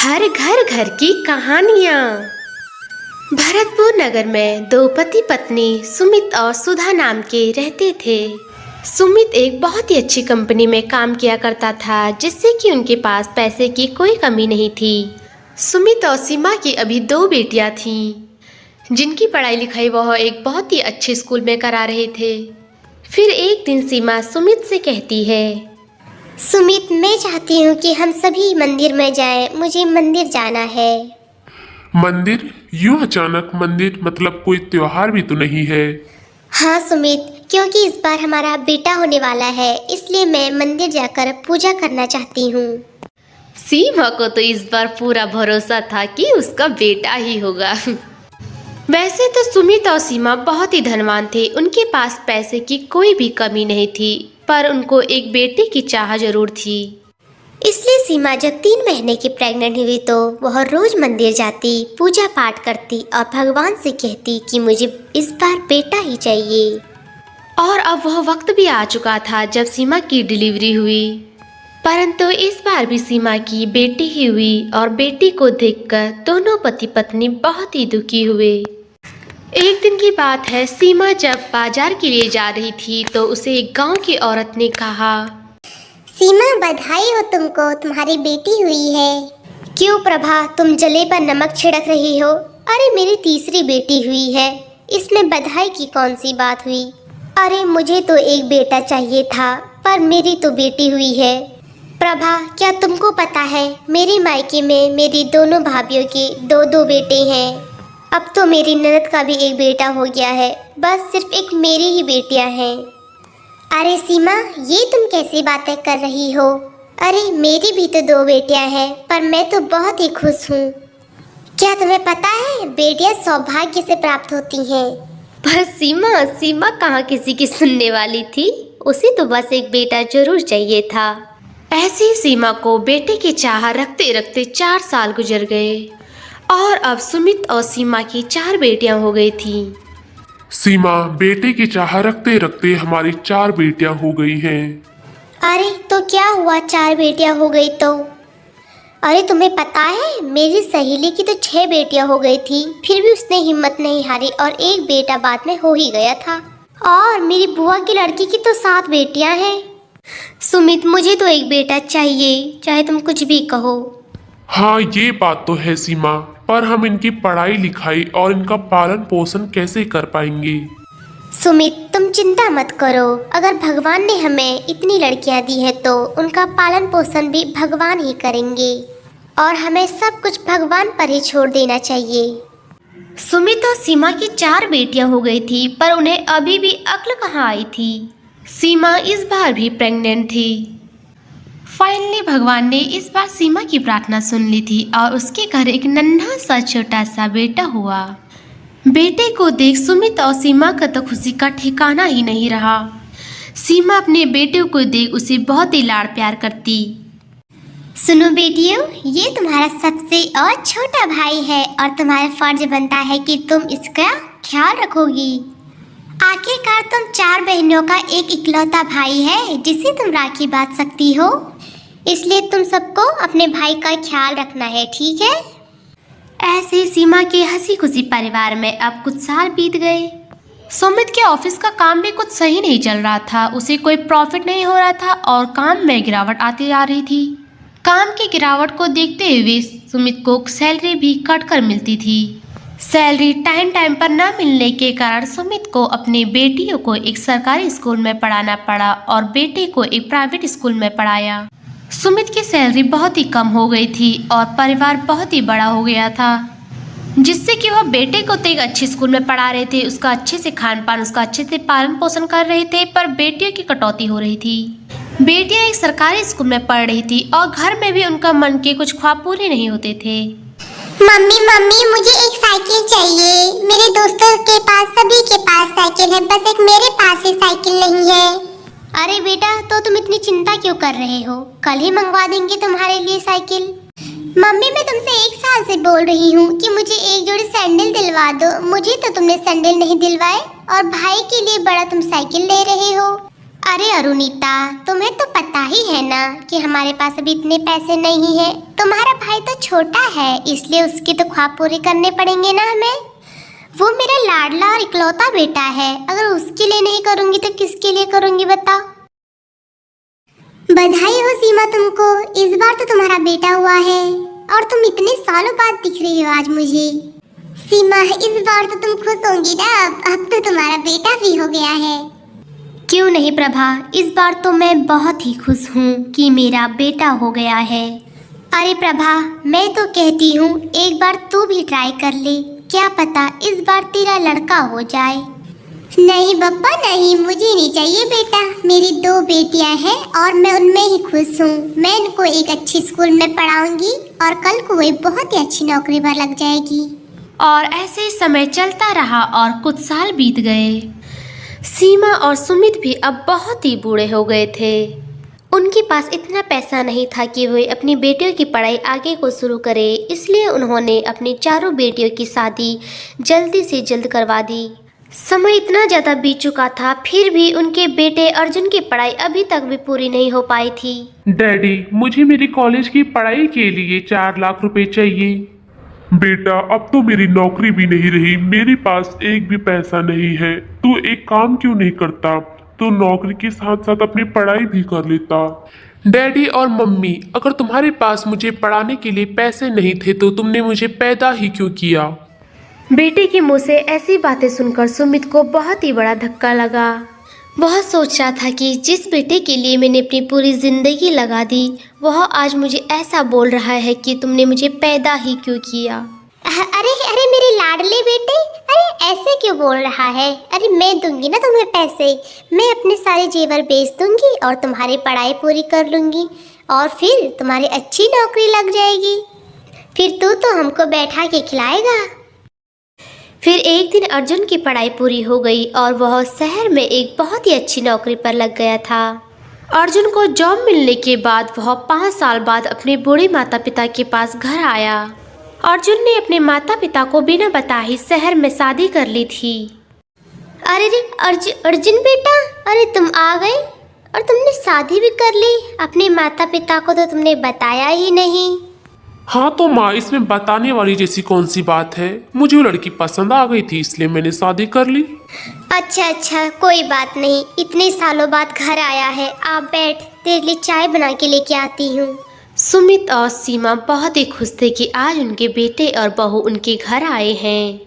हर घर घर की कहानियाँ। भरतपुर नगर में दो पति पत्नी सुमित और सुधा नाम के रहते थे। सुमित एक बहुत ही अच्छी कंपनी में काम किया करता था, जिससे कि उनके पास पैसे की कोई कमी नहीं थी। सुमित और सीमा की अभी दो बेटियां थीं, जिनकी पढ़ाई लिखाई वह एक बहुत ही अच्छे स्कूल में करा रहे थे। फिर एक दिन सीमा सुमित से कहती है, सुमित, मैं चाहती हूँ कि हम सभी मंदिर में जाएं। मुझे मंदिर जाना है। मंदिर? यूं अचानक मंदिर? मतलब कोई त्योहार भी तो नहीं है। हाँ सुमित, क्योंकि इस बार हमारा बेटा होने वाला है, इसलिए मैं मंदिर जाकर पूजा करना चाहती हूँ। सीमा को तो इस बार पूरा भरोसा था कि उसका बेटा ही होगा। वैसे तो सुमित और सीमा बहुत ही धनवान थे, उनके पास पैसे की कोई भी कमी नहीं थी, पर उनको एक बेटे की चाह जरूर थी। इसलिए सीमा जब 3 महीने की प्रेग्नेंट हुई तो वह रोज मंदिर जाती, पूजा पाठ करती और भगवान से कहती कि मुझे इस बार बेटा ही चाहिए। और अब वह वक्त भी आ चुका था जब सीमा की डिलीवरी हुई, परंतु इस बार भी सीमा की बेटी ही हुई और बेटी को देखकर दोनों पति पत्नी बहुत ही दुखी हुए। एक दिन की बात है, सीमा जब बाजार के लिए जा रही थी तो उसे एक गांव की औरत ने कहा, सीमा, बधाई हो तुमको, तुम्हारी बेटी हुई है। क्यों प्रभा, तुम जले पर नमक छिड़क रही हो? अरे मेरी तीसरी बेटी हुई है, इसमें बधाई की कौन सी बात हुई? अरे मुझे तो एक बेटा चाहिए था, पर मेरी तो बेटी हुई है। प्रभा, क्या तुमको पता है मेरे मायके में मेरी दोनों भाभीयों के दो बेटे हैं। अब तो मेरी ननद का भी एक बेटा हो गया है, बस सिर्फ एक मेरी ही बेटियां हैं। अरे सीमा, ये तुम कैसी बातें कर रही हो? अरे मेरी भी तो 2 बेटियां हैं, पर मैं तो बहुत ही खुश हूँ। क्या तुम्हें पता है, बेटियां सौभाग्य से प्राप्त होती हैं। पर सीमा कहाँ किसी की सुनने वाली थी, उसे तो बस एक बेटा जरूर चाहिए था। ऐसी सीमा को बेटे की चाह रखते रखते 4 साल गुजर गए और अब सुमित और सीमा की 4 बेटियां हो गई थीं। सीमा, बेटे की चाह रखते रखते हमारी 4 बेटियां हो गई हैं। अरे तो क्या हुआ, 4 बेटियां हो गई तो? अरे तुम्हें पता है, मेरी सहेली की तो 6 बेटियां हो गई थी, फिर भी उसने हिम्मत नहीं हारी और एक बेटा बाद में हो ही गया था। और मेरी बुआ की लड़की की तो 7 बेटियां हैं। सुमित, मुझे तो एक बेटा चाहिए, चाहे तुम कुछ भी कहो। हाँ, ये बात तो है सीमा, पर हम इनकी पढ़ाई लिखाई और इनका पालन पोषण कैसे कर पाएंगे? सुमित, तुम चिंता मत करो, अगर भगवान ने हमें इतनी लड़कियां दी हैं तो उनका पालन पोषण भी भगवान ही करेंगे और हमें सब कुछ भगवान पर ही छोड़ देना चाहिए। सुमित और सीमा की 4 बेटियां हो गई थी, पर उन्हें अभी भी अक्ल कहाँ आई थी। सीमा इस बार भी प्रेग्नेंट थी। फाइनली भगवान ने इस बार सीमा की प्रार्थना सुन ली थी और उसके घर एक नन्हा सा छोटा सा बेटा हुआ। बेटे को देख सुमित और सीमा का तो खुशी का ठिकाना ही नहीं रहा। सीमा अपने बेटे को देख उसे बहुत ही लाड़ प्यार करती। सुनो बेटियों, ये तुम्हारा सबसे और छोटा भाई है और तुम्हारा फर्ज बनता है कि तुम इसका ख्याल रखोगी। आखिरकार तुम 4 बहनों का एक इकलौता भाई है जिसे तुम राखी बांध सकती हो, इसलिए तुम सबको अपने भाई का ख्याल रखना है, ठीक है? ऐसे सीमा के हंसी खुशी परिवार में अब कुछ साल बीत गए। सुमित के ऑफिस का काम भी कुछ सही नहीं चल रहा था, उसे कोई प्रॉफिट नहीं हो रहा था और काम में गिरावट आती जा रही थी। काम की गिरावट को देखते हुए सुमित को सैलरी भी कट कर मिलती थी। सैलरी टाइम पर न मिलने के कारण सुमित को अपनी बेटियों को एक सरकारी स्कूल में पढ़ाना पड़ा और बेटे को एक प्राइवेट स्कूल में पढ़ाया। सुमित की सैलरी बहुत ही कम हो गई थी और परिवार बहुत ही बड़ा हो गया था, जिससे कि वह बेटे को तो एक अच्छे स्कूल में पढ़ा रहे थे, उसका अच्छे से खान पान, उसका अच्छे से पालन पोषण कर रहे थे, पर बेटियों की कटौती हो रही थी। बेटियां एक सरकारी स्कूल में पढ़ रही थी और घर में भी उनका मन के कुछ ख्वाब पूरे नहीं होते थे। मम्मी, मुझे एक साइकिल चाहिए। मेरे दोस्तों के पास, सभी के पास साइकिल है, बस एक मेरे पास ही साइकिल नहीं है। अरे बेटा, तो तुम इतनी चिंता क्यों कर रहे हो? कल ही मंगवा देंगे तुम्हारे लिए साइकिल। मम्मी, मैं तुमसे 1 साल से बोल रही हूँ कि मुझे एक जोड़ी सैंडल दिलवा दो। मुझे तो तुमने सैंडल नहीं दिलवाए और भाई के लिए बड़ा तुम साइकिल ले रहे हो। अरे अरुणिता, तुम्हें तो पता ही है ना कि हमारे पास अभी इतने पैसे नहीं है। तुम्हारा भाई भाई तो छोटा है, इसलिए उसके तो ख्वाब पूरे करने पड़ेंगे ना हमें। वो मेरा लाडला और इकलौता बेटा है, अगर उसके लिए नहीं करूंगी तो किसके लिए करूंगी बताओ। बधाई हो सीमा तुमको, इस बार तो तुम्हारा बेटा हुआ है और तुम इतने सालों बाद दिख रही हो आज मुझे। सीमा, इस बार तो तुम खुश होंगी ना, अब तो तुम्हारा बेटा भी हो गया है। क्यों नहीं प्रभा, इस बार तो मैं बहुत ही खुश हूँ कि मेरा बेटा हो गया है। अरे प्रभा, मैं तो कहती हूँ एक बार तू भी ट्राई कर ले, क्या पता इस बार तेरा लड़का हो जाए। नहीं बप्पा नहीं, मुझे नहीं चाहिए बेटा, मेरी 2 बेटियां हैं और मैं उनमें ही खुश हूँ। मैं इनको एक अच्छी स्कूल में पढ़ाऊंगी और कल को वो बहुत ही अच्छी नौकरी पर लग जाएगी। और ऐसे ही समय चलता रहा और कुछ साल बीत गए। सीमा और सुमित भी अब बहुत ही बूढ़े हो गए थे। उनके पास इतना पैसा नहीं था कि वे अपनी बेटियों की पढ़ाई आगे को शुरू करें, इसलिए उन्होंने अपनी चारों बेटियों की शादी जल्दी से जल्द करवा दी। समय इतना ज़्यादा बीत चुका था, फिर भी उनके बेटे अर्जुन की पढ़ाई अभी तक भी पूरी नहीं हो पाई थी। डैडी, मुझे मेरी कॉलेज की पढ़ाई के लिए 4 लाख रुपए चाहिए। बेटा, अब तो मेरी नौकरी भी नहीं रही, मेरे पास एक भी पैसा नहीं है। तू एक काम क्यों नहीं करता, तो नौकरी के साथ साथ अपनी पढ़ाई भी कर लेता। डैडी और मम्मी, अगर तुम्हारे पास मुझे पढ़ाने के लिए पैसे नहीं थे तो तुमने मुझे पैदा ही क्यों किया। बेटे के मुंह से ऐसी बातें सुनकर सुमित को बहुत ही बड़ा धक्का लगा। वह सोच रहा था कि जिस बेटे के लिए मैंने अपनी पूरी जिंदगी लगा दी, वह आज मुझे ऐसा बोल रहा है कि तुमने मुझे पैदा ही क्यों किया। अरे अरे मेरे लाडले बेटे, अरे ऐसे क्यों बोल रहा है। अरे मैं दूंगी ना तुम्हें पैसे, मैं अपने सारे जेवर बेच दूंगी और तुम्हारी पढ़ाई पूरी कर लूंगी और फिर तुम्हारी अच्छी नौकरी लग जाएगी। फिर तू तो हमको बैठा के खिलाएगा। फिर एक दिन अर्जुन की पढ़ाई पूरी हो गई और वह शहर में एक बहुत ही अच्छी नौकरी पर लग गया था। अर्जुन को जॉब मिलने के बाद वह 5 साल बाद अपने बूढ़े माता पिता के पास घर आया। अर्जुन ने अपने माता पिता को बिना बताए शहर में शादी कर ली थी। अरे रे अर्जुन बेटा, अरे तुम आ गए और तुमने शादी भी कर ली। अपने माता पिता को तो तुमने बताया ही नहीं। हाँ तो माँ, इसमें बताने वाली जैसी कौन सी बात है। मुझे वो लड़की पसंद आ गई थी, इसलिए मैंने शादी कर ली। अच्छा, कोई बात नहीं, इतने सालों बाद घर आया है, आप बैठ, तेरे लिए चाय बना के लेके आती हूँ। सुमित और सीमा बहुत ही खुश थे कि आज उनके बेटे और बहू उनके घर आए हैं।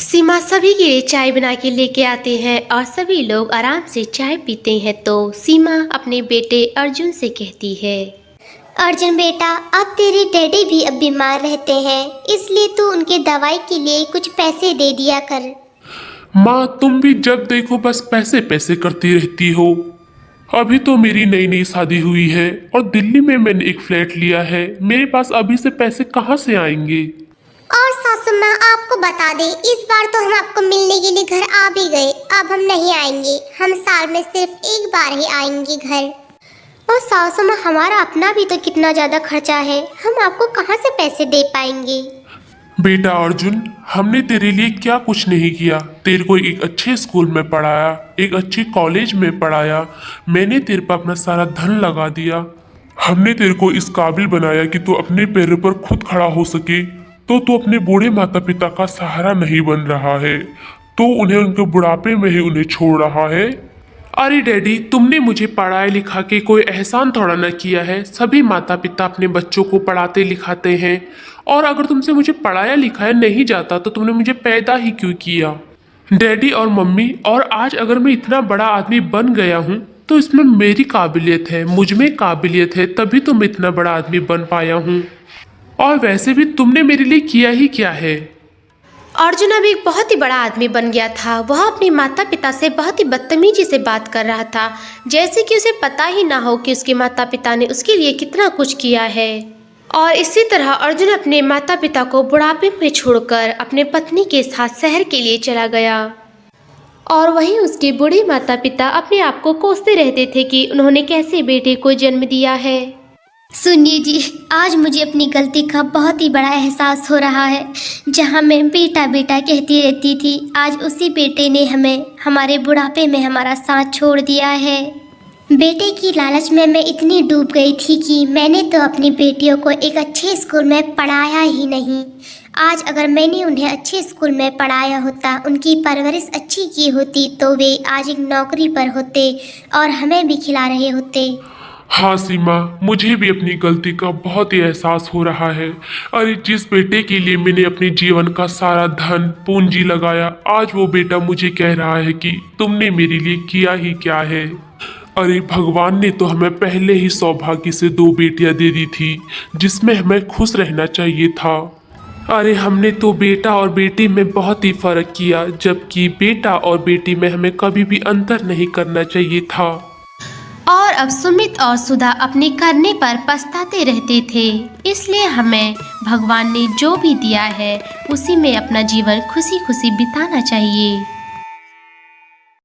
सीमा सभी के लिए चाय बना के लेके आते हैं और सभी लोग आराम से चाय पीते हैं। तो सीमा अपने बेटे अर्जुन से कहती है, अर्जुन बेटा, अब तेरे डैडी भी अब बीमार रहते हैं, इसलिए तू उनके दवाई के लिए कुछ पैसे दे दिया कर। माँ, तुम भी जब देखो बस पैसे पैसे करती रहती हो। अभी तो मेरी नई नई शादी हुई है और दिल्ली में मैंने एक फ्लैट लिया है, मेरे पास अभी से पैसे कहाँ से आएंगे। और सासू माँ, आपको बता दें, इस बार तो हम आपको मिलने के लिए घर आ भी गए, अब हम नहीं आएंगे, हम साल में सिर्फ एक बार ही आएंगे घर। और सासू माँ, हमारा अपना भी तो कितना ज़्यादा खर्चा है, हम आपको कहाँ से पैसे दे पाएंगे। बेटा अर्जुन, हमने तेरे लिए क्या कुछ नहीं किया। तेरे को एक अच्छे स्कूल में पढ़ाया, एक अच्छे कॉलेज में पढ़ाया, मैंने तेरे पर अपना सारा धन लगा दिया। हमने तेरे को इस काबिल बनाया कि तू अपने पैरों पर खुद खड़ा हो सके। तो तू अपने बूढ़े माता पिता का सहारा नहीं बन रहा है, तो उन्हें उनके बुढ़ापे में ही उन्हें छोड़ रहा है। अरे डैडी, तुमने मुझे पढ़ाई लिखा के कोई एहसान थोड़ा ना किया है। सभी माता पिता अपने बच्चों को पढ़ाते लिखाते हैं, और अगर तुमसे मुझे पढ़ाया लिखाया नहीं जाता तो तुमने मुझे पैदा ही क्यों किया। डैडी और मम्मी, और आज अगर मैं इतना बड़ा आदमी बन गया हूँ तो इसमें मेरी काबिलियत है, मुझ में काबिलियत है, तभी तो मैं इतना बड़ा आदमी बन पाया हूँ। और वैसे भी तुमने मेरे लिए किया ही क्या है। अर्जुन अब एक बहुत ही बड़ा आदमी बन गया था। वह अपने माता पिता से बहुत ही बदतमीजी से बात कर रहा था, जैसे कि उसे पता ही ना हो कि उसके माता पिता ने उसके लिए कितना कुछ किया है। और इसी तरह अर्जुन अपने माता पिता को बुढ़ापे में छोड़कर अपने पत्नी के साथ शहर के लिए चला गया। और वहीं उसके बूढ़े माता पिता अपने आप को कोसते रहते थे कि उन्होंने कैसे बेटे को जन्म दिया है। सुनिए जी, आज मुझे अपनी गलती का बहुत ही बड़ा एहसास हो रहा है। जहाँ मैं बेटा बेटा कहती रहती थी, आज उसी बेटे ने हमें हमारे बुढ़ापे में हमारा साथ छोड़ दिया है। बेटे की लालच में मैं इतनी डूब गई थी कि मैंने तो अपनी बेटियों को एक अच्छे स्कूल में पढ़ाया ही नहीं। आज अगर मैंने उन्हें अच्छे स्कूल में पढ़ाया होता, उनकी परवरिश अच्छी की होती, तो वे आज एक नौकरी पर होते और हमें भी खिला रहे होते। हाँ सीमा, मुझे भी अपनी गलती का बहुत ही एहसास हो रहा है। अरे जिस बेटे के लिए मैंने अपने जीवन का सारा धन पूंजी लगाया, आज वो बेटा मुझे कह रहा है कि तुमने मेरे लिए किया ही क्या है। अरे भगवान ने तो हमें पहले ही सौभाग्य से 2 बेटियां दे दी थी, जिसमें हमें खुश रहना चाहिए था। अरे हमने तो बेटा और बेटी में बहुत ही फर्क किया, जबकि बेटा और बेटी में हमें कभी भी अंतर नहीं करना चाहिए था। और अब सुमित और सुधा अपने करने पर पछताते रहते थे। इसलिए हमें भगवान ने जो भी दिया है उसी में अपना जीवन खुशी खुशी बिताना चाहिए।